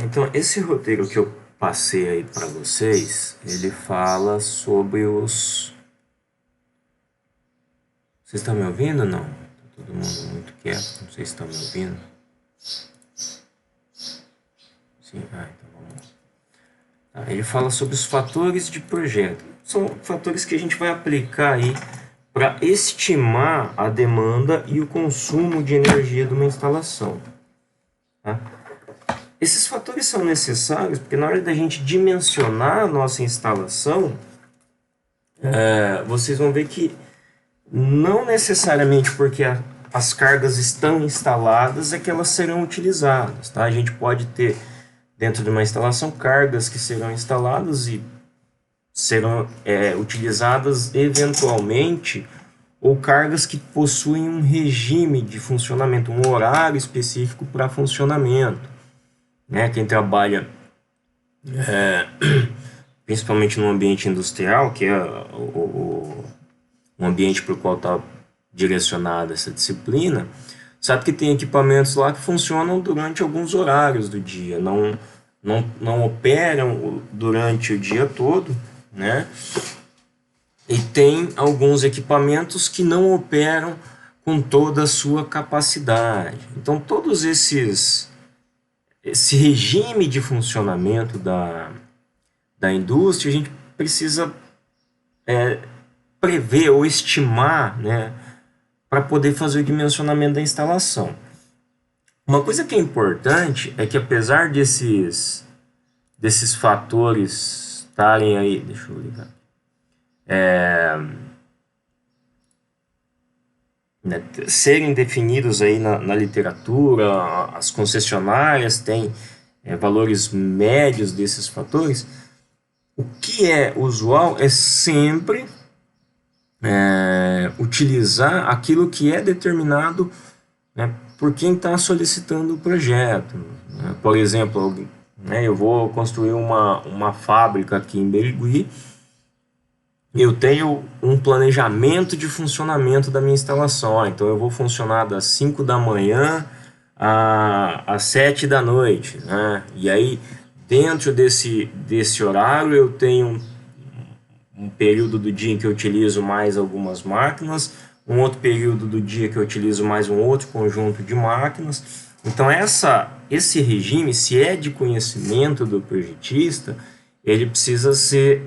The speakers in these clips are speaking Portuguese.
Então, esse roteiro que eu passei aí para vocês, ele fala sobre os... Vocês estão me ouvindo ou não? Tá todo mundo muito quieto, não sei se estão me ouvindo. Sim, então vamos lá. Ele fala sobre os fatores de projeto. São fatores que a gente vai aplicar aí para estimar a demanda e o consumo de energia de uma instalação. Tá? Esses fatores são necessários porque na hora da gente dimensionar a nossa instalação, vocês vão ver que não necessariamente porque as cargas estão instaladas é que elas serão utilizadas. Tá? A gente pode ter dentro de uma instalação cargas que serão instaladas e serão utilizadas eventualmente, ou cargas que possuem um regime de funcionamento, um horário específico para funcionamento. Né? Quem trabalha principalmente no ambiente industrial, que é o ambiente para o qual está direcionada essa disciplina, sabe que tem equipamentos lá que funcionam durante alguns horários do dia, não operam durante o dia todo, né? E tem alguns equipamentos que não operam com toda a sua capacidade. Então, todos esse regime de funcionamento da indústria, a gente precisa prever ou estimar, né, para poder fazer o dimensionamento da instalação. Uma coisa que é importante é que, apesar desses fatores estarem aí, deixa eu ligar, né, serem definidos aí na literatura, as concessionárias têm valores médios desses fatores, o que é usual é sempre utilizar aquilo que é determinado, né, por quem está solicitando o projeto. Né? Por exemplo, né, eu vou construir uma fábrica aqui em Berigui, eu tenho um planejamento de funcionamento da minha instalação. Então eu vou funcionar das 5 da manhã às 7 da noite. Né? E aí, dentro desse horário, eu tenho um período do dia em que eu utilizo mais algumas máquinas, um outro período do dia que eu utilizo mais um outro conjunto de máquinas. Então esse regime, se é de conhecimento do projetista, ele precisa ser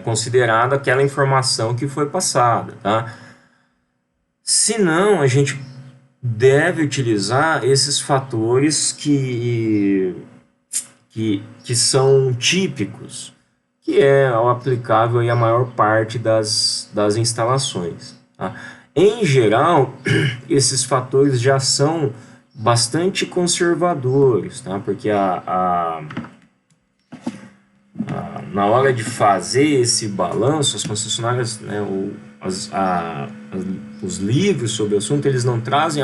considerado aquela informação que foi passada. Tá? Se não, a gente deve utilizar esses fatores que são típicos, que é o aplicável à maior parte das instalações. Tá? Em geral, esses fatores já são bastante conservadores, tá? Porque na hora de fazer esse balanço, as concessionárias, né, os livros sobre o assunto, eles não trazem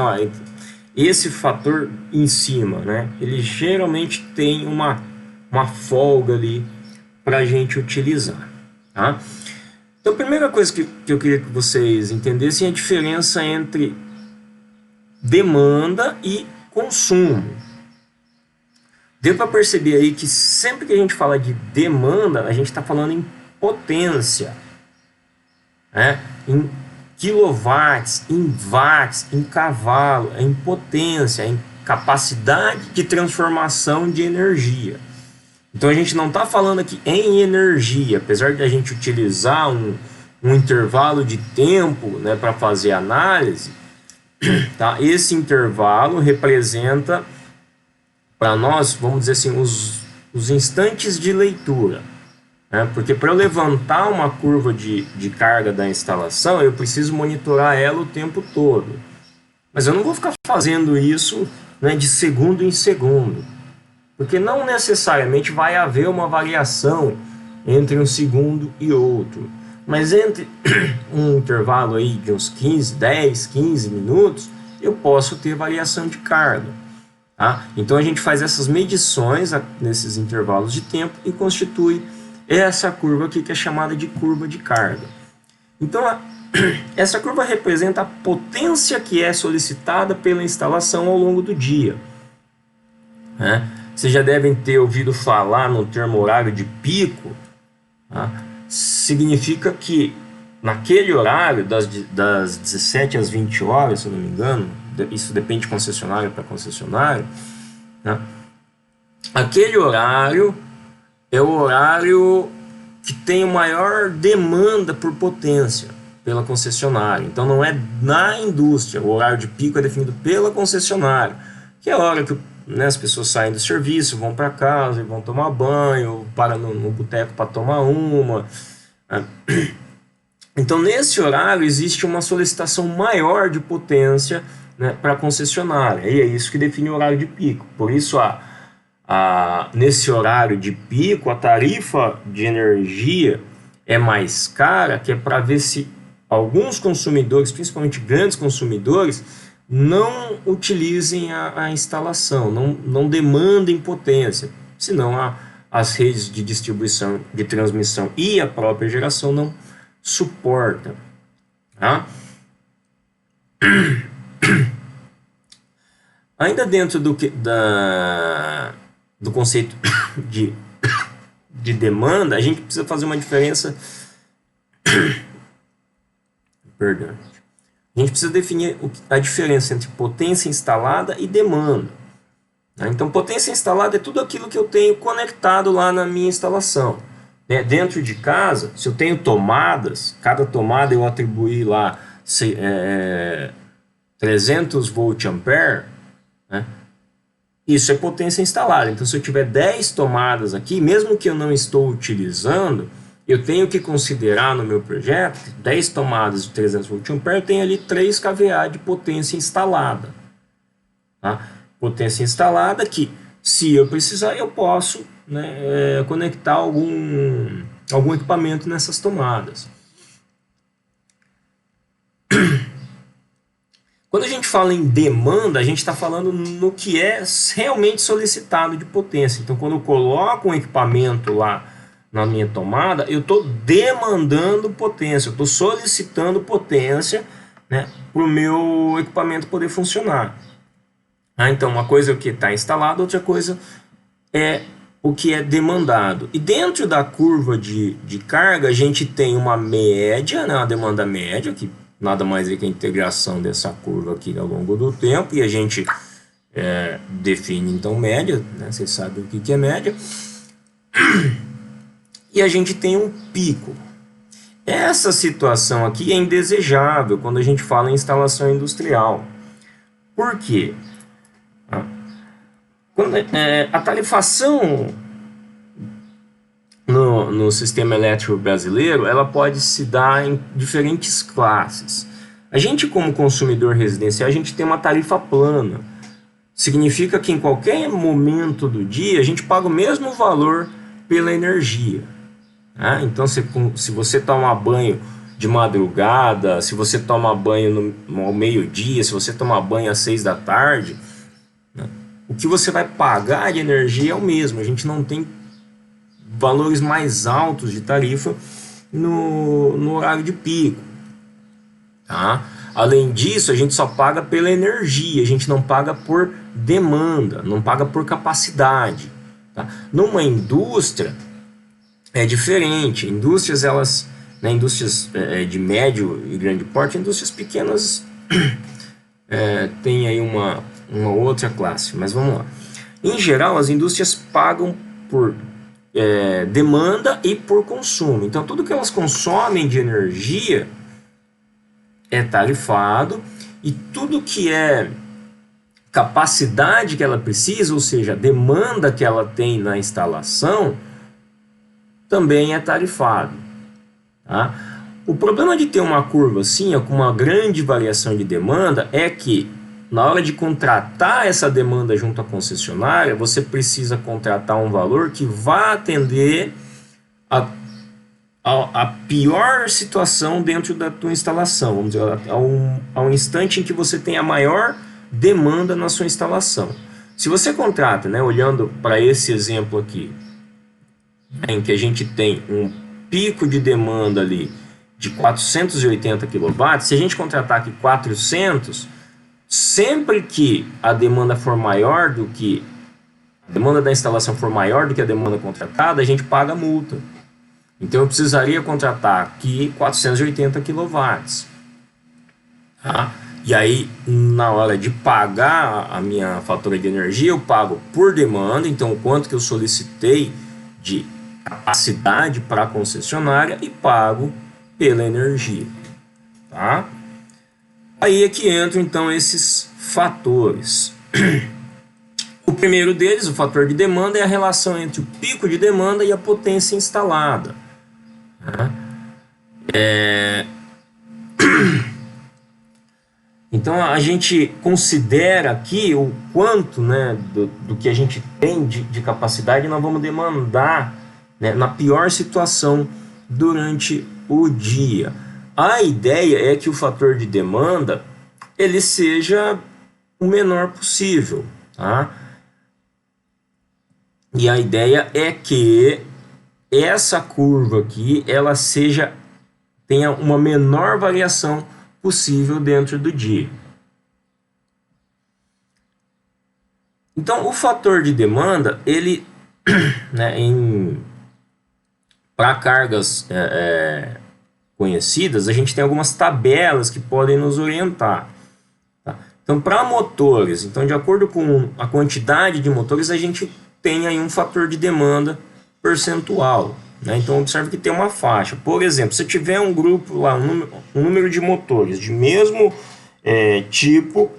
esse fator em cima, né? Ele geralmente tem uma folga ali para a gente utilizar. Tá? Então, a primeira coisa que eu queria que vocês entendessem é a diferença entre demanda e consumo. Deu para perceber aí que sempre que a gente fala de demanda, a gente está falando em potência, né? Em quilowatts, em watts, em cavalo, em potência, em capacidade de transformação de energia. Então a gente não está falando aqui em energia, apesar de a gente utilizar um intervalo de tempo, né, para fazer análise, tá? Esse intervalo representa para nós, vamos dizer assim, os instantes de leitura. Né? Porque para eu levantar uma curva de carga da instalação, eu preciso monitorar ela o tempo todo. Mas eu não vou ficar fazendo isso, né, de segundo em segundo. Porque não necessariamente vai haver uma variação entre um segundo e outro. Mas entre um intervalo aí de uns 10, 15 minutos, eu posso ter variação de carga. Tá? Então a gente faz essas medições nesses intervalos de tempo e constitui essa curva aqui que é chamada de curva de carga. Então essa curva representa a potência que é solicitada pela instalação ao longo do dia. né? Vocês já devem ter ouvido falar no termo horário de pico, tá? Significa que naquele horário, das 17 às 20 horas, se eu não me engano, isso depende de concessionário para concessionário, né? Aquele horário é o horário que tem maior demanda por potência pela concessionária. Então não é na indústria, o horário de pico é definido pela concessionária, que é a hora que, né, as pessoas saem do serviço, vão para casa, vão tomar banho, param no boteco para tomar uma. Então nesse horário existe uma solicitação maior de potência, né, para a concessionária, e é isso que define o horário de pico. Por isso nesse horário de pico, a tarifa de energia é mais cara, que é para ver se alguns consumidores, principalmente grandes consumidores, não utilizem a instalação, não demandem potência, senão as redes de distribuição, de transmissão e a própria geração não suportam. Tá? Ainda dentro do conceito de demanda, a gente precisa fazer uma diferença. Perdão. A gente precisa definir a diferença entre potência instalada e demanda. Então, potência instalada é tudo aquilo que eu tenho conectado lá na minha instalação. Dentro de casa, se eu tenho tomadas, cada tomada eu atribuí lá 300 volt-ampere, né? Isso é potência instalada. Então, se eu tiver 10 tomadas aqui, mesmo que eu não estou utilizando, eu tenho que considerar no meu projeto que 10 tomadas de 300 volt-ampere, eu tenho ali 3 kVA de potência instalada. Tá? Potência instalada que, se eu precisar, eu posso, né, conectar algum equipamento nessas tomadas. Quando a gente fala em demanda, a gente está falando no que é realmente solicitado de potência. Então, quando eu coloco um equipamento lá na minha tomada, eu estou demandando potência, eu estou solicitando potência, né, para o meu equipamento poder funcionar. Então, uma coisa é o que está instalado, outra coisa é o que é demandado. E dentro da curva de carga, a gente tem uma média, né, uma demanda média, que nada mais é que a integração dessa curva aqui ao longo do tempo, e a gente define então média, né? Vocês sabem o que é média. E a gente tem um pico. Essa situação aqui é indesejável quando a gente fala em instalação industrial. Por quê? Quando, a tarifação no sistema elétrico brasileiro, ela pode se dar em diferentes classes. A gente, como consumidor residencial, a gente tem uma tarifa plana. Significa que em qualquer momento do dia, a gente paga o mesmo valor pela energia. Né? Então, se você toma banho de madrugada, se você toma banho ao meio-dia, se você toma banho às 6 da tarde, né, o que você vai pagar de energia é o mesmo. A gente não tem valores mais altos de tarifa no horário de pico. Tá? Além disso, a gente só paga pela energia, a gente não paga por demanda, não paga por capacidade. Tá? Numa indústria é diferente. Indústrias, indústrias de médio e grande porte, indústrias pequenas tem aí uma outra classe, mas vamos lá. Em geral, as indústrias pagam por demanda e por consumo. Então, tudo que elas consomem de energia é tarifado, e tudo que é capacidade que ela precisa, ou seja, a demanda que ela tem na instalação, também é tarifado. Tá? O problema de ter uma curva assim, com uma grande variação de demanda, é que na hora de contratar essa demanda junto à concessionária, você precisa contratar um valor que vá atender a pior situação dentro da tua instalação, vamos dizer, ao instante em que você tem a maior demanda na sua instalação. Se você contrata, né, olhando para esse exemplo aqui, em que a gente tem um pico de demanda ali de 480 kW, se a gente contratar aqui 400, sempre que a demanda for maior do que a demanda da instalação for maior do que a demanda contratada, a gente paga multa. Então eu precisaria contratar aqui 480 kW. Tá? E aí, na hora de pagar a minha fatura de energia, eu pago por demanda, então o quanto que eu solicitei de capacidade para a concessionária e pago pela energia. Tá? Aí é que entram então esses fatores. O primeiro deles, o fator de demanda, é a relação entre o pico de demanda e a potência instalada. Então a gente considera aqui o quanto, né, do que a gente tem de capacidade nós vamos demandar, né, na pior situação durante o dia. A ideia é que o fator de demanda ele seja o menor possível, tá? E a ideia é que essa curva aqui ela tenha uma menor variação possível dentro do dia. Então o fator de demanda ele, né, para cargas conhecidas, a gente tem algumas tabelas que podem nos orientar. Tá? Então para motores, então de acordo com a quantidade de motores a gente tem aí um fator de demanda percentual, né? Então observe que tem uma faixa. Por exemplo, se tiver um grupo lá, um número de motores de mesmo tipo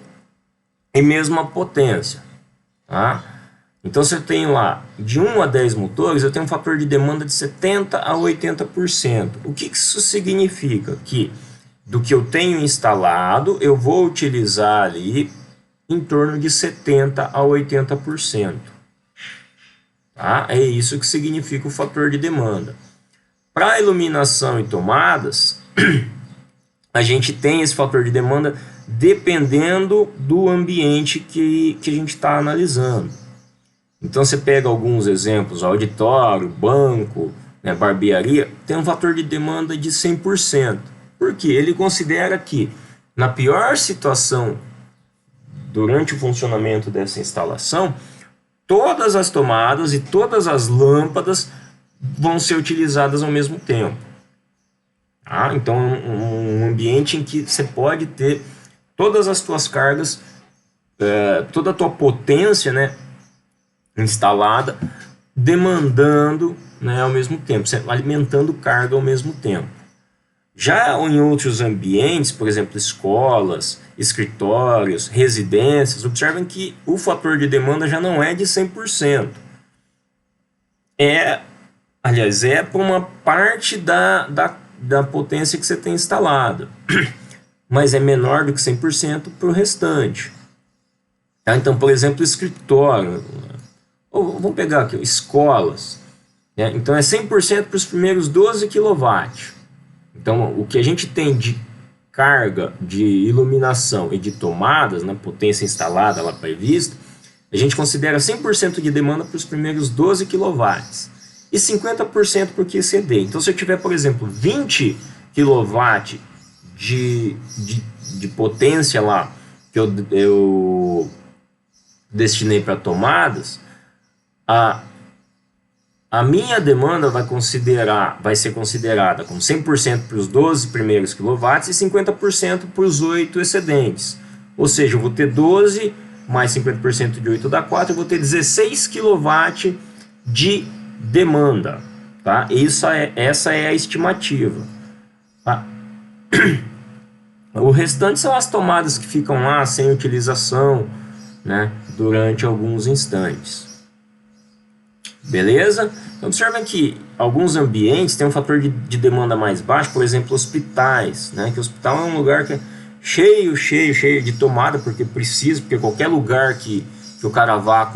e mesma potência, tá? Então se eu tenho lá de 1 a 10 motores, eu tenho um fator de demanda de 70 a 80%. O que isso significa? Que do que eu tenho instalado, eu vou utilizar ali em torno de 70 a 80%. Tá? É isso que significa o fator de demanda. Para iluminação e tomadas, a gente tem esse fator de demanda dependendo do ambiente que a gente está analisando. Então você pega alguns exemplos, auditório, banco, né, barbearia, tem um fator de demanda de 100%. Por quê? Ele considera que na pior situação durante o funcionamento dessa instalação, todas as tomadas e todas as lâmpadas vão ser utilizadas ao mesmo tempo. Tá? Então, um ambiente em que você pode ter todas as tuas cargas, toda a tua potência, né, instalada, demandando, né, ao mesmo tempo, alimentando carga ao mesmo tempo. Já em outros ambientes, por exemplo, escolas, escritórios, residências, observem que o fator de demanda já não é de 100%. Aliás, é para uma parte da potência que você tem instalada, mas é menor do que 100% para o restante. Tá? Então, por exemplo, escritório, ou vamos pegar aqui, escolas, né? Então é 100% para os primeiros 12 kW. Então, o que a gente tem de carga de iluminação e de tomadas, na potência instalada lá prevista, a gente considera 100% de demanda para os primeiros 12 kW e 50% para o que exceder. Então, se eu tiver, por exemplo, 20 kW de potência lá que eu destinei para tomadas, a minha demanda vai ser considerada como 100% para os 12 primeiros quilowatts e 50% para os 8 excedentes. Ou seja, eu vou ter 12 mais 50% de 8 dá 4, eu vou ter 16 kW de demanda. Tá? Essa é a estimativa. Tá? O restante são as tomadas que ficam lá sem utilização, né, durante alguns instantes. Beleza? Então observem que alguns ambientes têm um fator de demanda mais baixo, por exemplo, hospitais, né? Que o hospital é um lugar que é cheio de tomada, porque qualquer lugar que o cara vá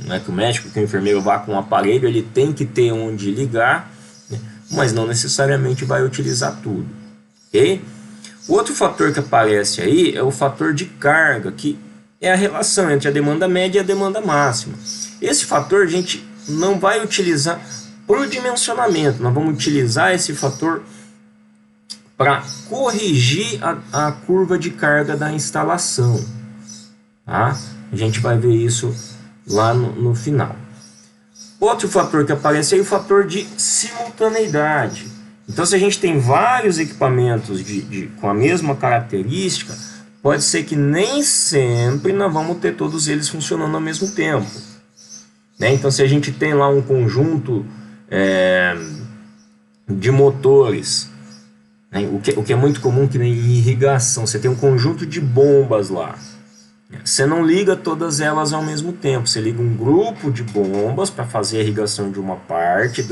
né, que o médico, que o enfermeiro vá com um aparelho, ele tem que ter onde ligar, né, mas não necessariamente vai utilizar tudo. Ok? O outro fator que aparece aí é o fator de carga, que é a relação entre a demanda média e a demanda máxima. Esse fator a gente não vai utilizar para o dimensionamento, nós vamos utilizar esse fator para corrigir a curva de carga da instalação. Tá? A gente vai ver isso lá no final. Outro fator que aparece aí é o fator de simultaneidade. Então, se a gente tem vários equipamentos com a mesma característica, pode ser que nem sempre nós vamos ter todos eles funcionando ao mesmo tempo. Né? Então, se a gente tem lá um conjunto de motores, né? o que é muito comum que nem em irrigação, você tem um conjunto de bombas lá. Você não liga todas elas ao mesmo tempo, você liga um grupo de bombas para fazer a irrigação de uma parte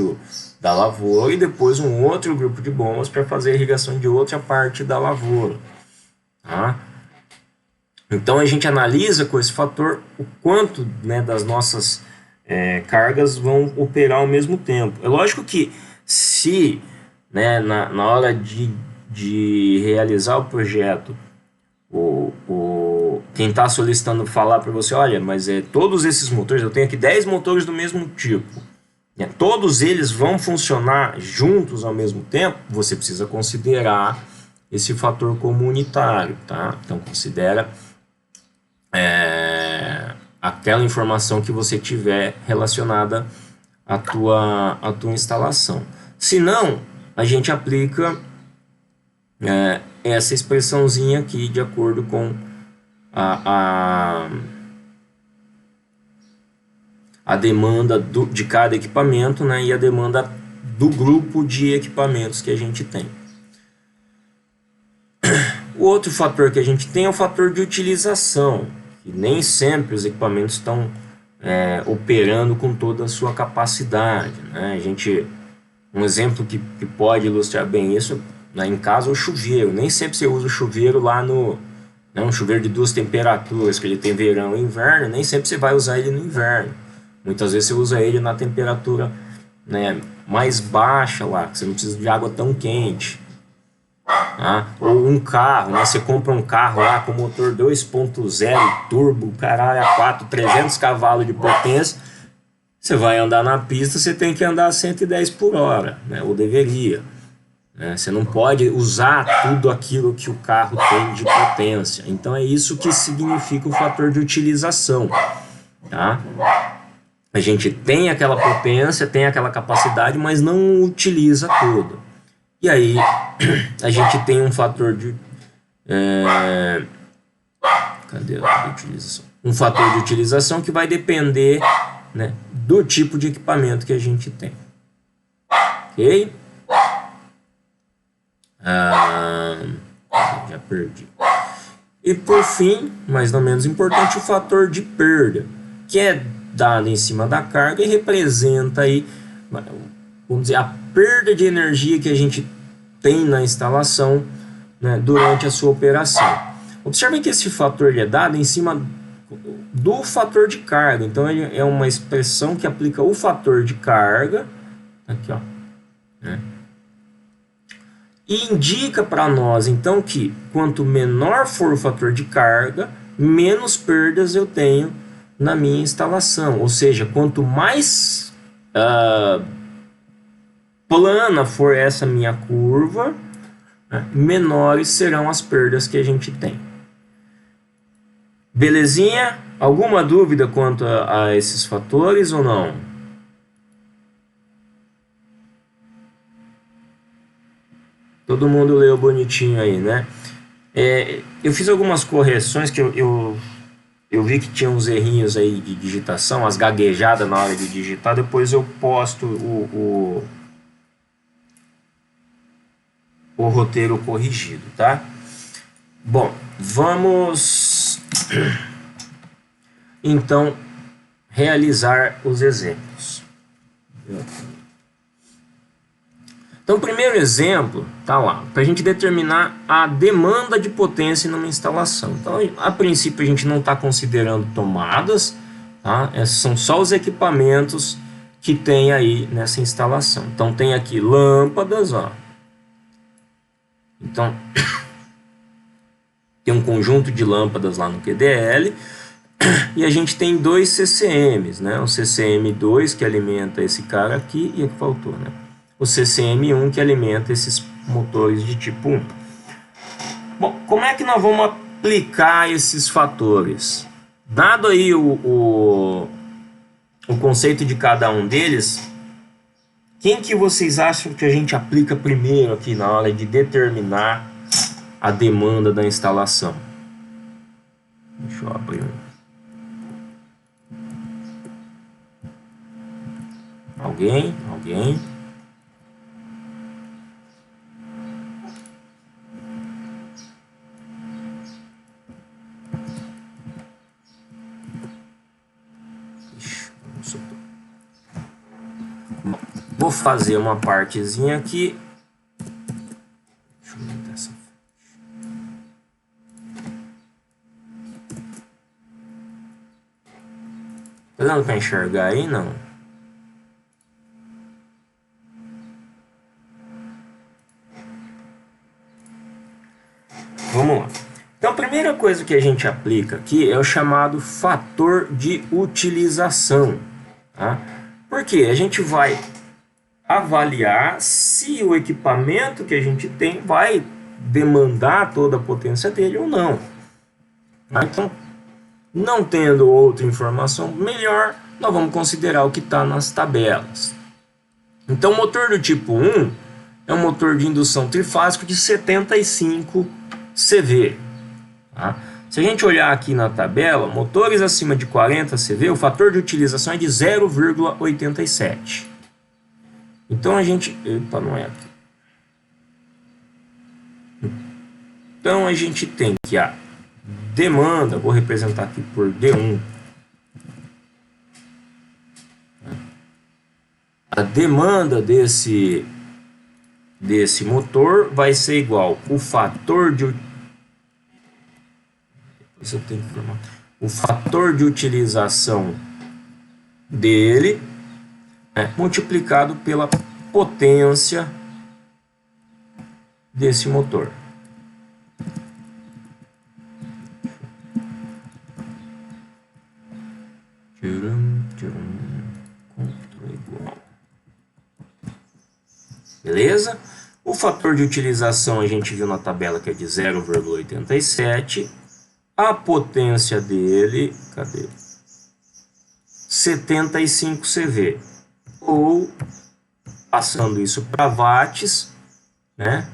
da lavoura e depois um outro grupo de bombas para fazer a irrigação de outra parte da lavoura. Tá? Então a gente analisa com esse fator o quanto, né, das nossas cargas vão operar ao mesmo tempo. É lógico que se, né, na hora de realizar o projeto, quem está solicitando falar para você, olha, mas todos esses motores, eu tenho aqui 10 motores do mesmo tipo, né, todos eles vão funcionar juntos ao mesmo tempo, você precisa considerar esse fator comunitário, tá? Então considera aquela informação que você tiver relacionada à tua instalação. Se não, a gente aplica essa expressãozinha aqui de acordo com a demanda de cada equipamento, né, e a demanda do grupo de equipamentos que a gente tem. O outro fator que a gente tem é o fator de utilização, que nem sempre os equipamentos estão operando com toda a sua capacidade, né? Um exemplo que pode ilustrar bem isso, né, em casa, é o chuveiro. Nem sempre você usa o chuveiro lá um chuveiro de 2 temperaturas, que ele tem verão e inverno, nem sempre você vai usar ele no inverno. Muitas vezes você usa ele na temperatura, né, mais baixa lá, que você não precisa de água tão quente. Tá? Ou um carro, né, você compra um carro lá com motor 2.0 turbo, caralho, a 4, 300 cavalos de potência, você vai andar na pista, você tem que andar a 110 por hora, né, ou deveria. Você não pode usar tudo aquilo que o carro tem de potência. Então é isso que significa o fator de utilização. Tá? A gente tem aquela potência, tem aquela capacidade, mas não utiliza toda. E aí a gente tem um fator de... cadê a utilização? Um fator de utilização que vai depender, né, do tipo de equipamento que a gente tem. Ok? Já perdi. E por fim, mas não menos importante, o fator de perda, que é dado em cima da carga e representa aí, vamos dizer, a perda de energia que a gente tem na instalação, né, durante a sua operação. Observem que esse fator ele é dado em cima do fator de carga. Então ele é uma expressão que aplica o fator de carga aqui, ó, né? E indica para nós, então, que quanto menor for o fator de carga, menos perdas eu tenho na minha instalação. Ou seja, quanto mais plana for essa minha curva, né, menores serão as perdas que a gente tem. Belezinha? Alguma dúvida quanto a esses fatores ou não? Todo mundo leu bonitinho aí, né? Eu fiz algumas correções que eu vi que tinha uns errinhos aí de digitação, as gaguejadas na hora de digitar. Depois eu posto o roteiro corrigido, tá? Bom, vamos então realizar os exemplos. Então, o primeiro exemplo tá lá, para a gente determinar a demanda de potência numa instalação. Então, a princípio, a gente não está considerando tomadas, tá? Esses são só os equipamentos que tem aí nessa instalação. Então, tem aqui lâmpadas, ó. Então, tem um conjunto de lâmpadas lá no QDL, e a gente tem 2 CCMs, né? O CCM2 que alimenta esse cara aqui, e aqui faltou, né? O CCM1 que alimenta esses motores de tipo 1. Bom, como é que nós vamos aplicar esses fatores? Dado aí o conceito de cada um deles, quem que vocês acham que a gente aplica primeiro aqui na hora de determinar a demanda da instalação? Deixa eu abrir Alguém? Vou fazer uma partezinha aqui. Deixa eu aumentar essa. Tá dando para enxergar aí? Não. Vamos lá. Então, a primeira coisa que a gente aplica aqui é o chamado fator de utilização. Tá? Porque a gente vai avaliar se o equipamento que a gente tem vai demandar toda a potência dele ou não. Então, não tendo outra informação melhor, nós vamos considerar o que está nas tabelas. Então, o motor do tipo 1 é um motor de indução trifásico de 75 CV. Tá? Se a gente olhar aqui na tabela, motores acima de 40 CV, o fator de utilização é de 0,87. Então a gente... Epa, não é aqui. Então a gente tem que a demanda, vou representar aqui por D1. A demanda desse motor vai ser igual o fator de... Isso eu tenho que informar. O fator de utilização dele multiplicado pela potência desse motor. Beleza? O fator de utilização a gente viu na tabela que é de 0,87. A potência dele, cadê? 75 CV. Ou, passando isso para watts, né?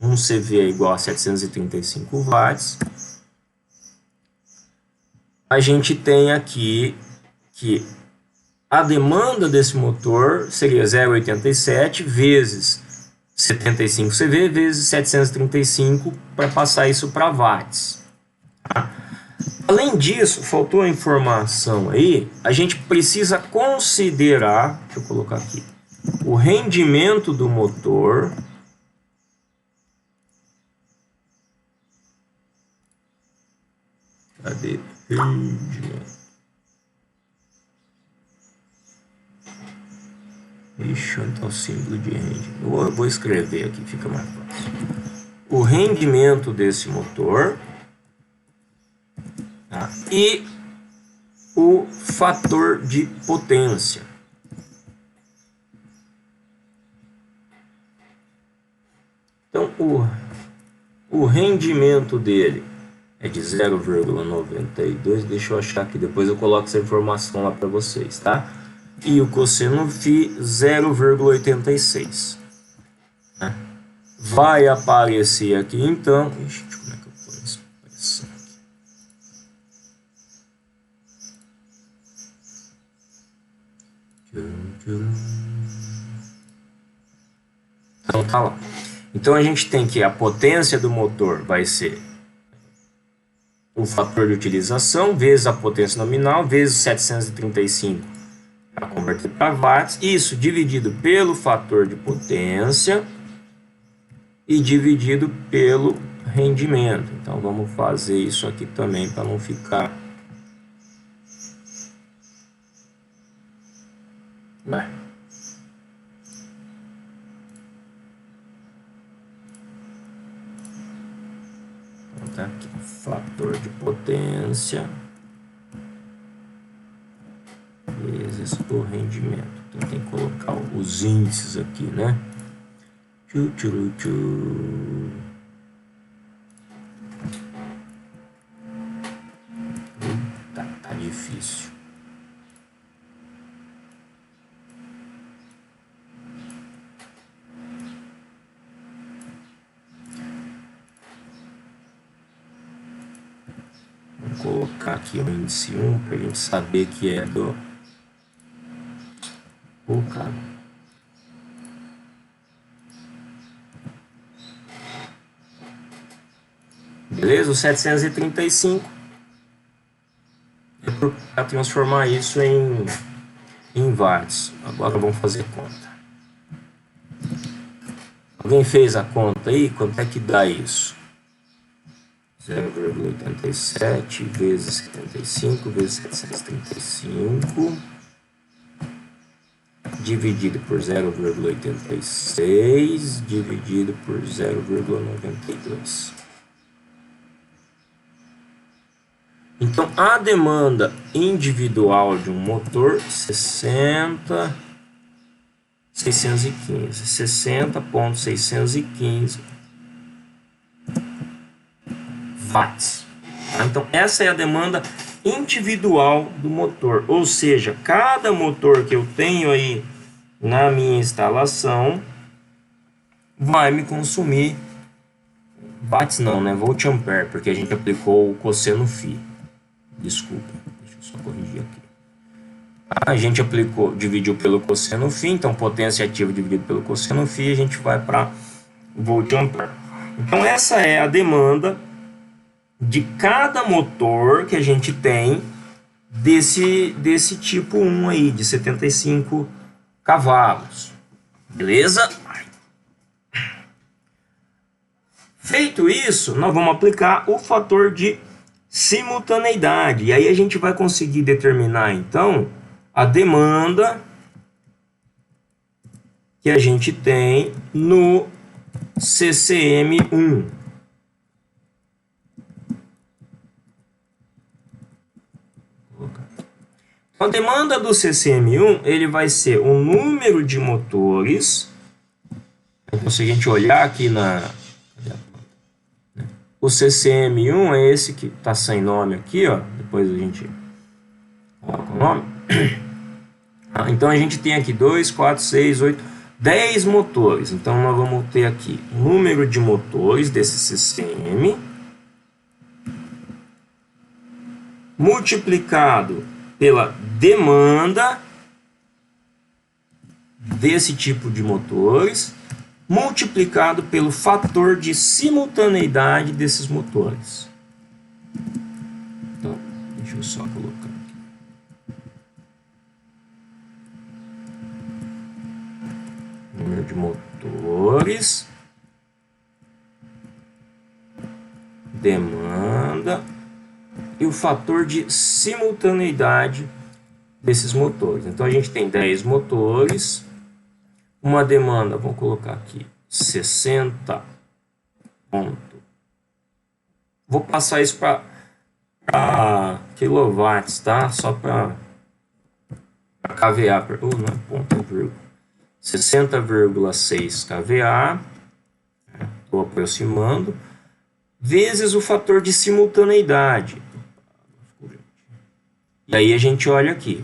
1 CV é igual a 735 watts. A gente tem aqui que a demanda desse motor seria 0,87 vezes 75 CV vezes 735 para passar isso para watts. Tá? Além disso, faltou a informação aí, a gente precisa considerar, deixa eu colocar aqui, o rendimento do motor. Cadê? Rendimento. Ixi, onde está o símbolo de rendimento? Eu vou escrever aqui, fica mais fácil. O rendimento desse motor, tá? E o fator de potência. Então, o rendimento dele é de 0,92. Deixa eu achar aqui, depois eu coloco essa informação lá para vocês, tá? E o cosseno φ 0,86. Né? Vai aparecer aqui então. Ixi, como é que eu ponho essa expressão aqui? Então tá lá. Então a gente tem que a potência do motor vai ser o fator de utilização vezes a potência nominal vezes 735 para converter para watts, isso dividido pelo fator de potência e dividido pelo rendimento. Então vamos fazer isso aqui também para não ficar... Então tá aqui, fator de potência vezes o rendimento. Então tem que colocar os índices aqui, né? Tá difícil. colocar aqui o índice 1 para a gente saber que é do... Pô, cara. Beleza? O 735 é para transformar isso em watts. Agora vamos fazer conta. Alguém fez a conta aí? Quanto é que dá isso? 0,87 vezes 75 vezes 735 dividido por 0,86 dividido por 0,92. Então, a demanda individual de um motor 60.615 watts. Então, essa é a demanda individual do motor, ou seja, cada motor que eu tenho aí na minha instalação vai me consumir watts não, né? Volt ampere, porque a gente aplicou o cosseno φ. Desculpa, deixa eu só corrigir aqui. A gente aplicou, dividiu pelo cosseno φ, então potência ativa dividido pelo cosseno φ, a gente vai para volt ampere. Então essa é a demanda de cada motor que a gente tem desse tipo 1 aí, de 75 cavalos. Beleza? Feito isso, nós vamos aplicar o fator de simultaneidade. E aí a gente vai conseguir determinar, então, a demanda que a gente tem no CCM1. A demanda do CCM1, ele vai ser o número de motores. Então, se a gente olhar aqui o CCM1 é esse que está sem nome aqui, ó. Depois a gente coloca o nome. Então a gente tem aqui 2, 4, 6, 8, 10 motores. Então nós vamos ter aqui o número de motores desse CCM multiplicado pela demanda desse tipo de motores multiplicado pelo fator de simultaneidade desses motores. Então, deixa eu só colocar aqui. Número de motores, demanda e o fator de simultaneidade desses motores. Então, a gente tem 10 motores. Uma demanda, vamos colocar aqui, 60 ponto. Vou passar isso para quilowatts, tá? Só para kVA, não é ponto, é vírgula. 60,6 kVA, estou aproximando, vezes o fator de simultaneidade. E aí a gente olha aqui.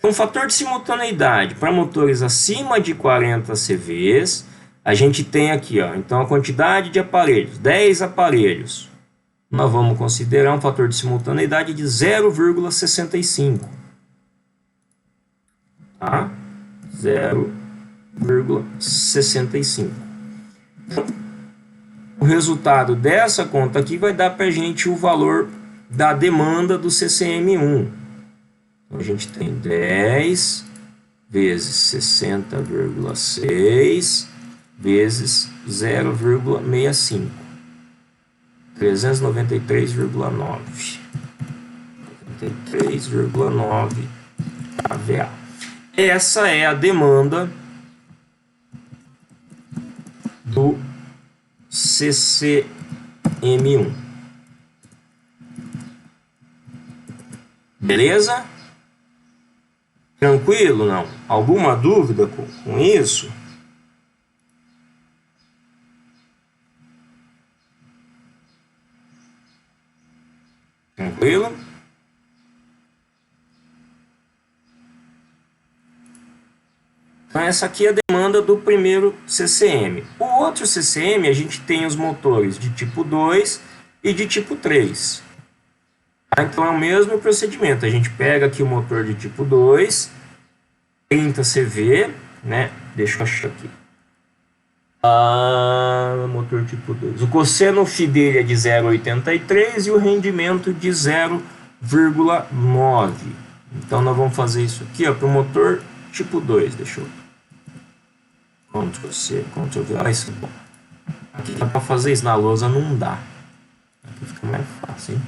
Um fator de simultaneidade para motores acima de 40 CVs, a gente tem aqui, ó, então a quantidade de aparelhos, 10 aparelhos. Nós vamos considerar um fator de simultaneidade de 0,65. Tá? 0,65. Então, o resultado dessa conta aqui vai dar para a gente o valor da demanda do CCM1. Então, a gente tem 10 vezes 60,6 vezes 0,65. 393,9. 93,9 kVA. Essa é a demanda do CCM1. Beleza? Tranquilo, não? Alguma dúvida com isso? Tranquilo? Então essa aqui é a demanda do primeiro CCM. O outro CCM a gente tem os motores de tipo 2 e de tipo 3. Então é o mesmo procedimento. A gente pega aqui o motor de tipo 2, 30 CV, né? Deixa eu achar aqui. Motor tipo 2. O cosseno φ dele é de 0,83 e o rendimento de 0,9. Então nós vamos fazer isso aqui para o motor tipo 2. Deixa eu... Ctrl+C, Ctrl+V. Ah, isso é bom. Aqui dá para fazer isso, na lousa não dá. Aqui fica mais fácil, hein?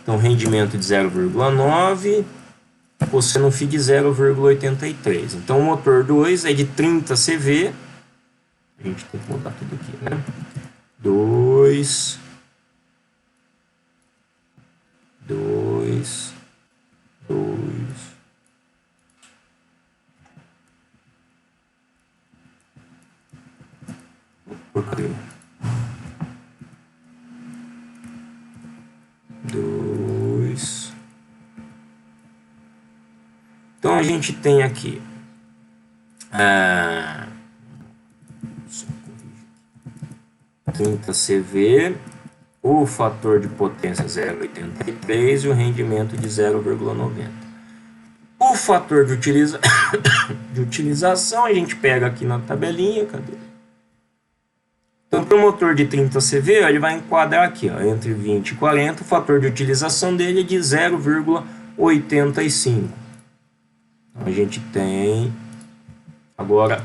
Então, rendimento de 0,9, cosseno φ de 0,83. Então, o motor 2 é de 30 CV. A gente tem que mudar tudo aqui, né? 2, 2, 2. Porcaria. 2. Então a gente tem aqui 30 CV, o fator de potência 0,83 e o rendimento de 0,90. O fator de utilização a gente pega aqui na tabelinha, cadê? Então, para o motor de 30 CV, ele vai enquadrar aqui, ó, entre 20 e 40, o fator de utilização dele é de 0,85. Então, a gente tem agora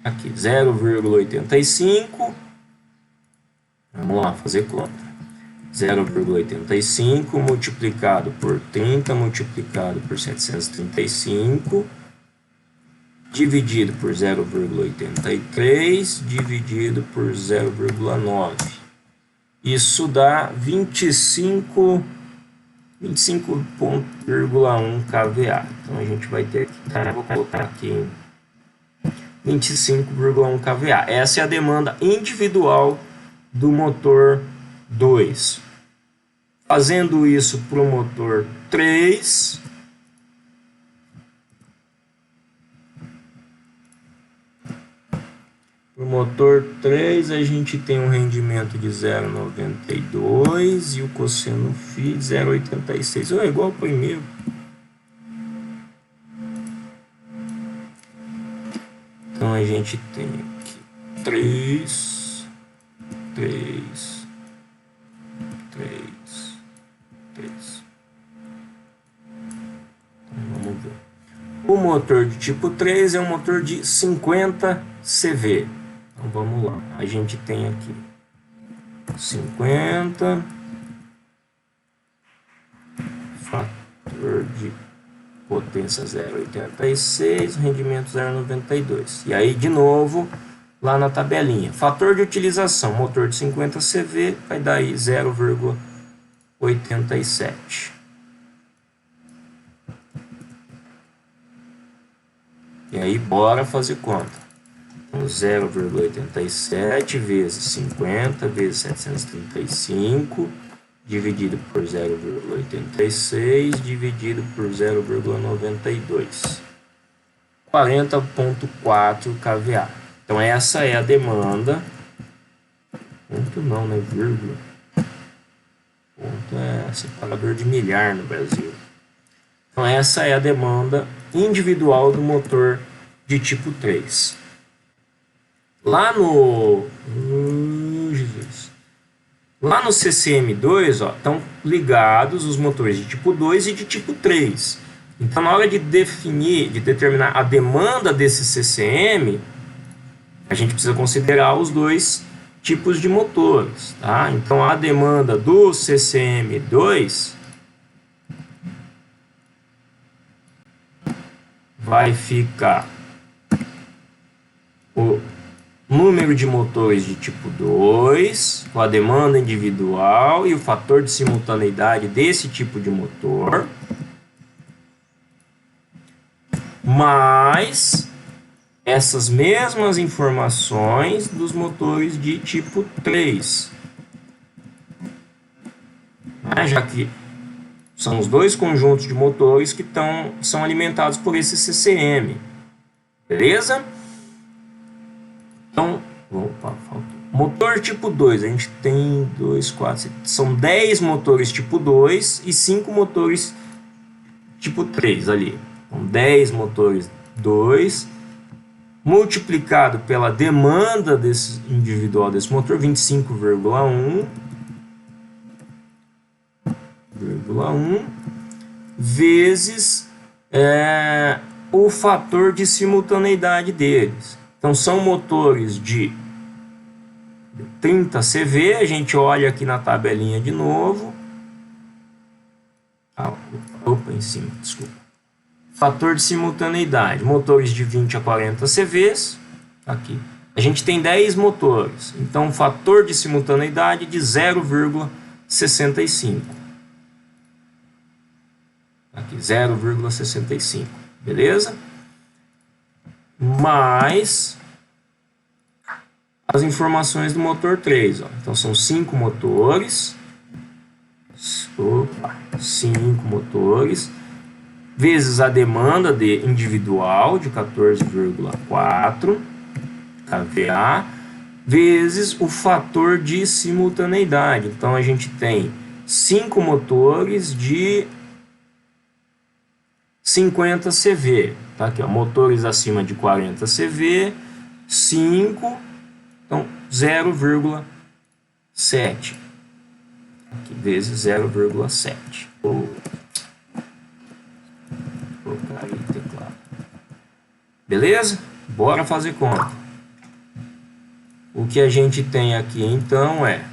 aqui 0,85. Vamos lá, fazer conta. 0,85 multiplicado por 30 multiplicado por 735 dividido por 0,83 dividido por 0,9. Isso dá 25,1 kVA. Então a gente vai ter que, vou colocar aqui 25,1 kVA. Essa é a demanda individual do motor 2. Fazendo isso para o motor 3, para o motor 3 a gente tem um rendimento de 0,92 e o cosseno φ de 0,86. É igual ao primeiro. Então a gente tem aqui 3, 3, 3, 3. Então, vamos ver. O motor de tipo 3 é um motor de 50 CV. Então vamos lá. A gente tem aqui 50, fator de potência 0,86, rendimento 0,92. E aí de novo lá na tabelinha. Fator de utilização, motor de 50 CV vai dar aí 0,87. E aí bora fazer conta. Então 0,87 vezes 50 vezes 735 dividido por 0,86 dividido por 0,92. 40,4 kVA. Então essa é a demanda. Ponto não, né? Vírgula. Ponto é separador de milhar no Brasil. Então essa é a demanda individual do motor de tipo 3. Lá no Lá no CCM2, ó, estão ligados os motores de tipo 2 e de tipo 3. Então, na hora de determinar a demanda desse CCM, a gente precisa considerar os dois tipos de motores, tá? Então, a demanda do CCM2 vai ficar o número de motores de tipo 2, com a demanda individual e o fator de simultaneidade desse tipo de motor, mais essas mesmas informações dos motores de tipo 3. Já que são os dois conjuntos de motores que são alimentados por esse CCM. Beleza? Então, opa, faltou. motor tipo 2, a gente tem 2, 4, são 10 motores tipo 2 e 5 motores tipo 3 ali. Então, 10 motores 2, multiplicado pela demanda individual desse motor, 25,1, vezes o fator de simultaneidade deles. Então, são motores de 30 CV, a gente olha aqui na tabelinha de novo. Opa, em cima, desculpa. Fator de simultaneidade, motores de 20 a 40 CVs, aqui. A gente tem 10 motores, então fator de simultaneidade de 0,65. Aqui, 0,65, beleza? Mais as informações do motor 3, ó. Então são 5 motores, 5 motores, vezes a demanda individual de 14,4 kVA, vezes o fator de simultaneidade. Então a gente tem 5 motores de 50 CV, tá? Aqui, ó, motores acima de 40 CV, 5, então 0,7, aqui, vezes 0,7. Vou colocar aí o teclado. Beleza? Bora fazer conta. O que a gente tem aqui então é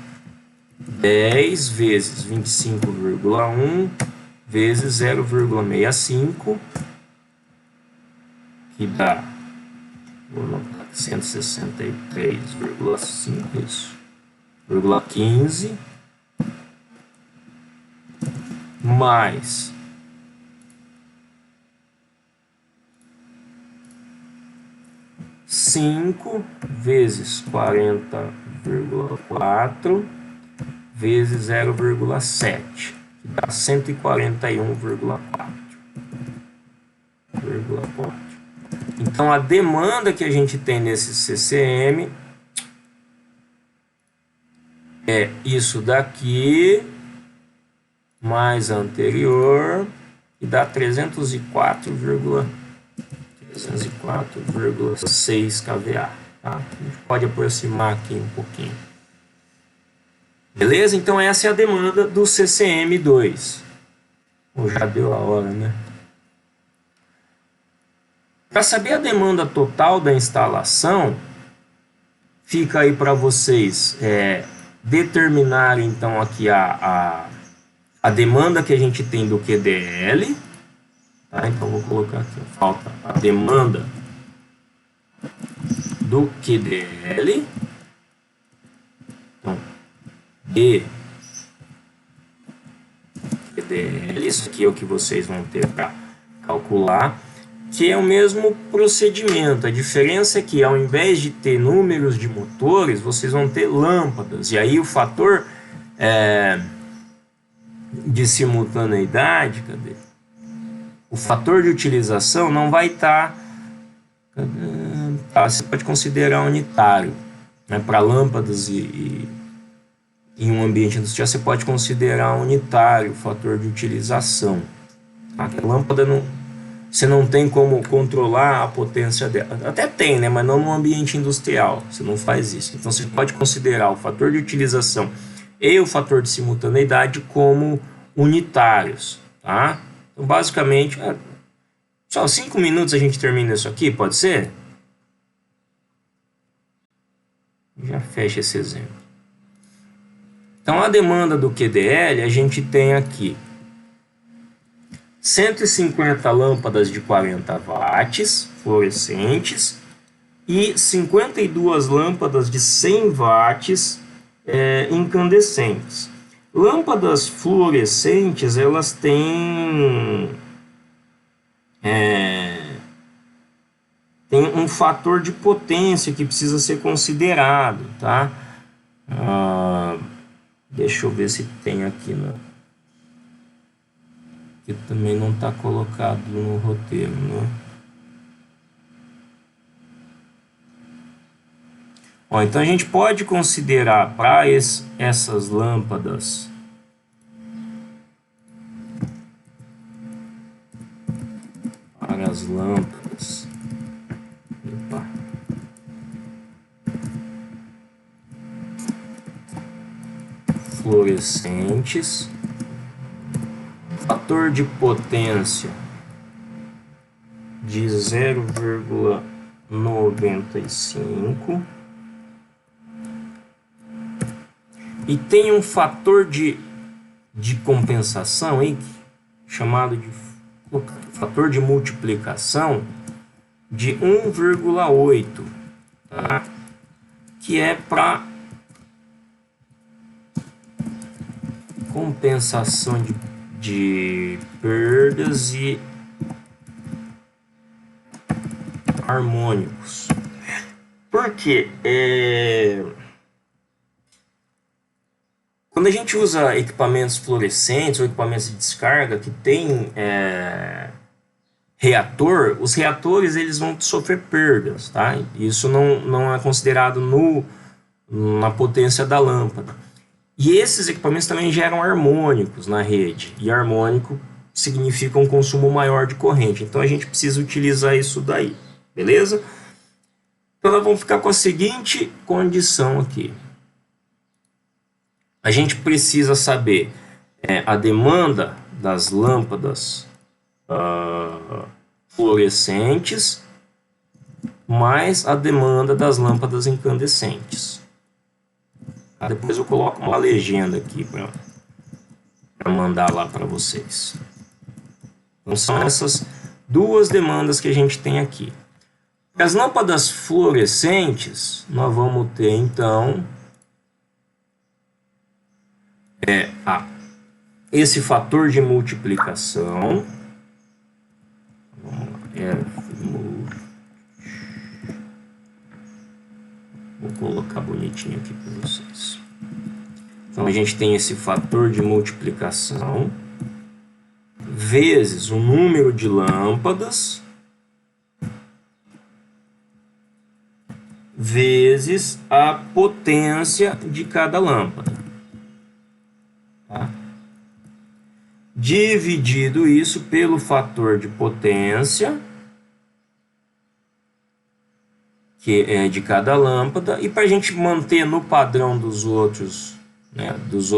10 vezes 25,1 vezes 0,65, que dá 163,5, isso, 0,15, mais 5 vezes 40,4 vezes 0,7, que dá 141,4. Então, a demanda que a gente tem nesse CCM é isso daqui mais a anterior, e dá 304,6 kVA. Tá? A gente pode aproximar aqui um pouquinho. Beleza? Então essa é a demanda do CCM2. Já deu a hora, né? Para saber a demanda total da instalação, fica aí para vocês determinarem então aqui a demanda que a gente tem do QDL. Tá? Então vou colocar aqui, falta a demanda do QDL. Então, QDL, isso aqui é o que vocês vão ter para calcular, que é o mesmo procedimento. A diferença é que ao invés de ter números de motores, vocês vão ter lâmpadas, e aí o fator de simultaneidade, cadê? O fator de utilização não vai estar, você pode considerar unitário, né? Para lâmpadas e em um ambiente industrial você pode considerar unitário o fator de utilização. A lâmpada você não tem como controlar a potência dela. Até tem, né? Mas não no ambiente industrial. Você não faz isso. Então você pode considerar o fator de utilização e o fator de simultaneidade como unitários, tá? Então basicamente, só 5 minutos a gente termina isso aqui, pode ser? Já fecha esse exemplo. Então, a demanda do QDL, a gente tem aqui 150 lâmpadas de 40 watts fluorescentes e 52 lâmpadas de 100 watts incandescentes. Lâmpadas fluorescentes, elas têm um fator de potência que precisa ser considerado, tá? Deixa eu ver se tem aqui, né? Que também não está colocado no roteiro, né? Ó, então a gente pode considerar para essas lâmpadas fluorescentes, fator de potência de 0,95 e tem um fator de compensação aí, chamado de fator de multiplicação de 1,8, tá? Que é para compensação de perdas e harmônicos. Porque quando a gente usa equipamentos fluorescentes ou equipamentos de descarga que tem reator, os reatores eles vão sofrer perdas, tá? Isso não é considerado na potência da lâmpada. E esses equipamentos também geram harmônicos na rede, e harmônico significa um consumo maior de corrente, então a gente precisa utilizar isso daí, beleza? Então nós vamos ficar com a seguinte condição aqui. A gente precisa saber a demanda das lâmpadas fluorescentes mais a demanda das lâmpadas incandescentes. Depois eu coloco uma legenda aqui para mandar lá para vocês. Então são essas duas demandas que a gente tem aqui. As lâmpadas fluorescentes, nós vamos ter então esse fator de multiplicação. Vamos lá, vou colocar bonitinho aqui para vocês. Então a gente tem esse fator de multiplicação vezes o número de lâmpadas vezes a potência de cada lâmpada, tá? Dividido isso pelo fator de potência que é de cada lâmpada, e para a gente manter no padrão dos outros, né, dos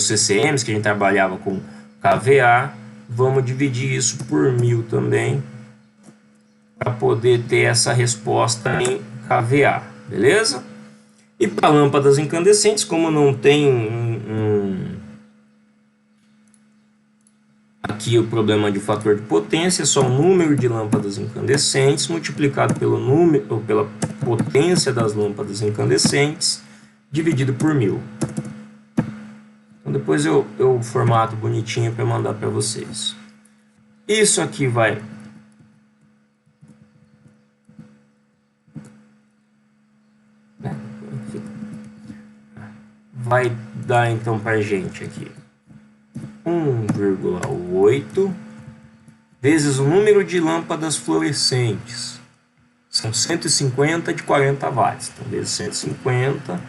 CCMs que a gente trabalhava com kVA, vamos dividir isso por 1000 também, para poder ter essa resposta em kVA, beleza? E para lâmpadas incandescentes, como não tem aqui o problema de fator de potência, é só o número de lâmpadas incandescentes multiplicado pelo número ou pela potência das lâmpadas incandescentes dividido por 1000. Então depois eu formato bonitinho para mandar para vocês. Isso aqui vai dar então para a gente aqui 1,8 vezes o número de lâmpadas fluorescentes. São 150 de 40 watts. Então, vezes 150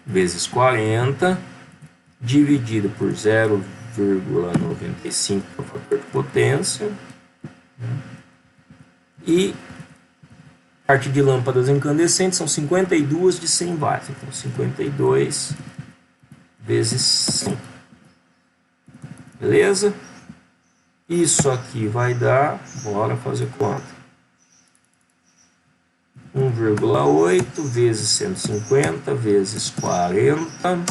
vezes 40 dividido por 0,95 que é o fator de potência. E a parte de lâmpadas incandescentes são 52 de 100 watts. Então, 52 vezes 100. Beleza? Isso aqui vai dar, bora fazer conta. 1,8 vezes 150 vezes 40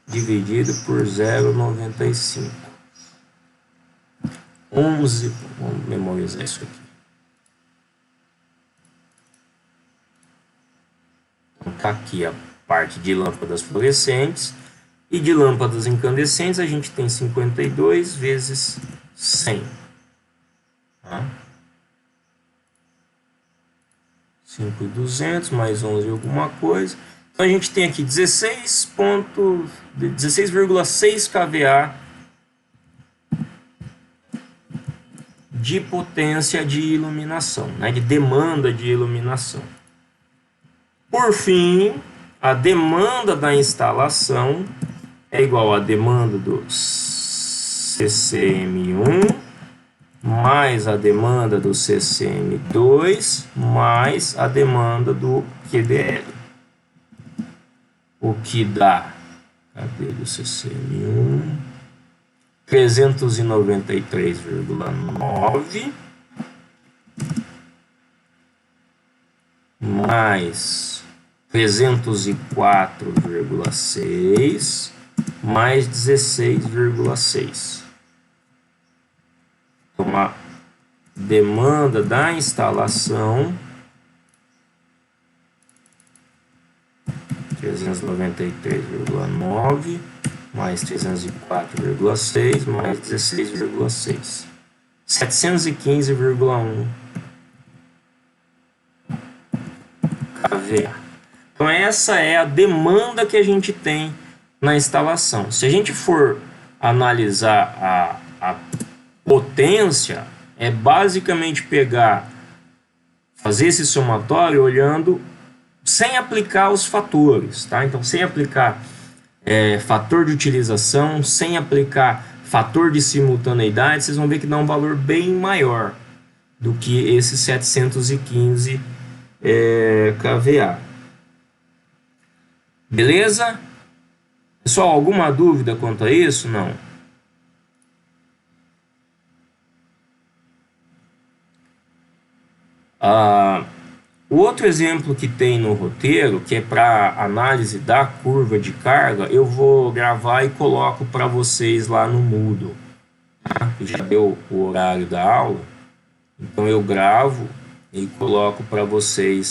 dividido por 0,95. 11, vamos memorizar isso aqui. Então, tá aqui a parte de lâmpadas fluorescentes, e de lâmpadas incandescentes a gente tem 52 vezes 100. Tá? 5.200 mais 11 alguma coisa. Então a gente tem aqui 16,6 kVA de potência de iluminação, né, de demanda de iluminação. Por fim, a demanda da instalação é igual à demanda do CCM1 mais a demanda do CCM2 mais a demanda do QDL. O que dá, cadê do CCM1? 393,9 mais 304,6 mais 16,6. Então, a demanda da instalação 393,9 mais 304,6 mais 16,6. 715,1 kVA. Então essa é a demanda que a gente tem na instalação. Se a gente for analisar a potência, é basicamente fazer esse somatório olhando sem aplicar os fatores, tá? Então sem aplicar fator de utilização, sem aplicar fator de simultaneidade, vocês vão ver que dá um valor bem maior do que esse 715 kVA. Beleza? Pessoal, alguma dúvida quanto a isso? Não. O outro exemplo que tem no roteiro, que é para análise da curva de carga, eu vou gravar e coloco para vocês lá no Moodle. Tá? Já deu o horário da aula, então eu gravo e coloco para vocês